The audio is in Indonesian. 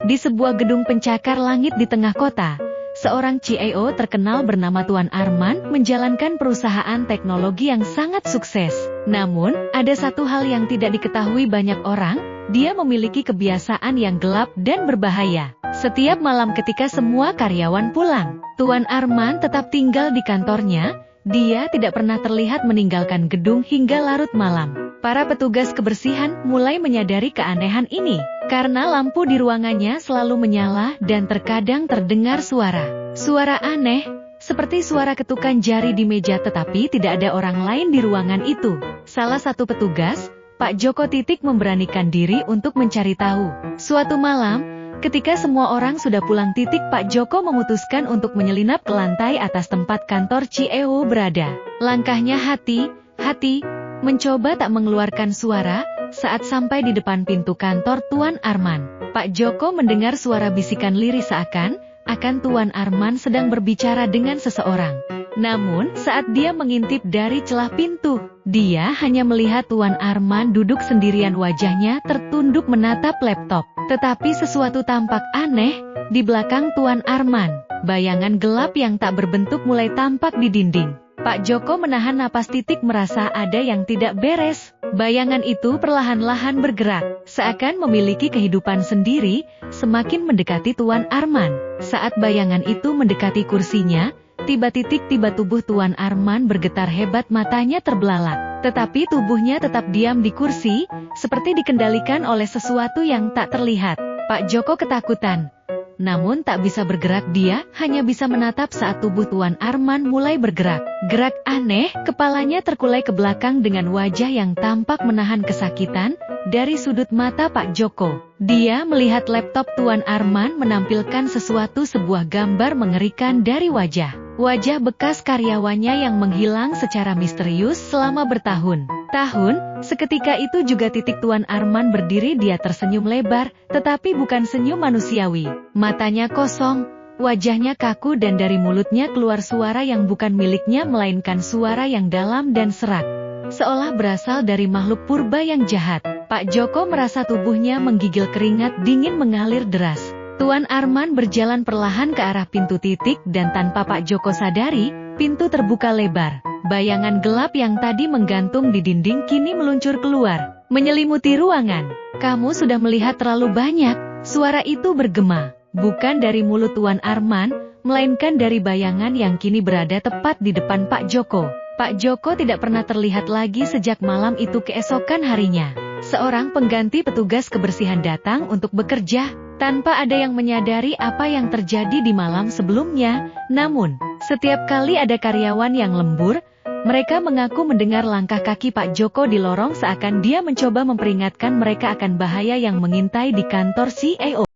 Di sebuah gedung pencakar langit di tengah kota, seorang CEO terkenal bernama Tuan Arman menjalankan perusahaan teknologi yang sangat sukses. Namun, ada satu hal yang tidak diketahui banyak orang, dia memiliki kebiasaan yang gelap dan berbahaya. Setiap malam ketika semua karyawan pulang, Tuan Arman tetap tinggal di kantornya. Dia tidak pernah terlihat meninggalkan gedung hingga larut malam. Para petugas kebersihan mulai menyadari keanehan ini, karena lampu di ruangannya selalu menyala dan terkadang terdengar suara. Suara aneh, seperti suara ketukan jari di meja, tetapi tidak ada orang lain di ruangan itu. Salah satu petugas, Pak Joko Titik, memberanikan diri untuk mencari tahu. Suatu malam, ketika semua orang sudah pulang, Pak Joko memutuskan untuk menyelinap ke lantai atas tempat kantor CEO berada. Langkahnya hati-hati, mencoba tak mengeluarkan suara. Saat sampai di depan pintu kantor Tuan Arman, Pak Joko mendengar suara bisikan lirih seakan Tuan Arman sedang berbicara dengan seseorang. Namun, saat dia mengintip dari celah pintu, dia hanya melihat Tuan Arman duduk sendirian, wajahnya tertunduk menatap laptop. Tetapi sesuatu tampak aneh di belakang Tuan Arman. Bayangan gelap yang tak berbentuk mulai tampak di dinding. Pak Joko menahan napas, merasa ada yang tidak beres. Bayangan itu perlahan-lahan bergerak, seakan memiliki kehidupan sendiri, semakin mendekati Tuan Arman. Saat bayangan itu mendekati kursinya, tiba tubuh Tuan Arman bergetar hebat, matanya terbelalak. Tetapi tubuhnya tetap diam di kursi, seperti dikendalikan oleh sesuatu yang tak terlihat. Pak Joko ketakutan, namun tak bisa bergerak. Dia hanya bisa menatap saat tubuh Tuan Arman mulai bergerak. Gerak aneh, kepalanya terkulai ke belakang dengan wajah yang tampak menahan kesakitan. Dari sudut mata Pak Joko, dia melihat laptop Tuan Arman menampilkan sebuah gambar mengerikan dari wajah bekas karyawannya yang menghilang secara misterius selama bertahun-tahun. Seketika itu juga Tuan Arman berdiri. Dia tersenyum lebar, tetapi bukan senyum manusiawi. Matanya kosong, wajahnya kaku, dan dari mulutnya keluar suara yang bukan miliknya, melainkan suara yang dalam dan serak, seolah berasal dari makhluk purba yang jahat. Pak Joko merasa tubuhnya menggigil, keringat dingin mengalir deras. Tuan Arman berjalan perlahan ke arah pintu, dan tanpa Pak Joko sadari, pintu terbuka lebar. Bayangan gelap yang tadi menggantung di dinding kini meluncur keluar, menyelimuti ruangan. "Kamu sudah melihat terlalu banyak," suara itu bergema. Bukan dari mulut Tuan Arman, melainkan dari bayangan yang kini berada tepat di depan Pak Joko. Pak Joko tidak pernah terlihat lagi sejak malam itu. Keesokan harinya, seorang pengganti petugas kebersihan datang untuk bekerja, tanpa ada yang menyadari apa yang terjadi di malam sebelumnya. Namun, setiap kali ada karyawan yang lembur, mereka mengaku mendengar langkah kaki Pak Joko di lorong, seakan dia mencoba memperingatkan mereka akan bahaya yang mengintai di kantor CEO.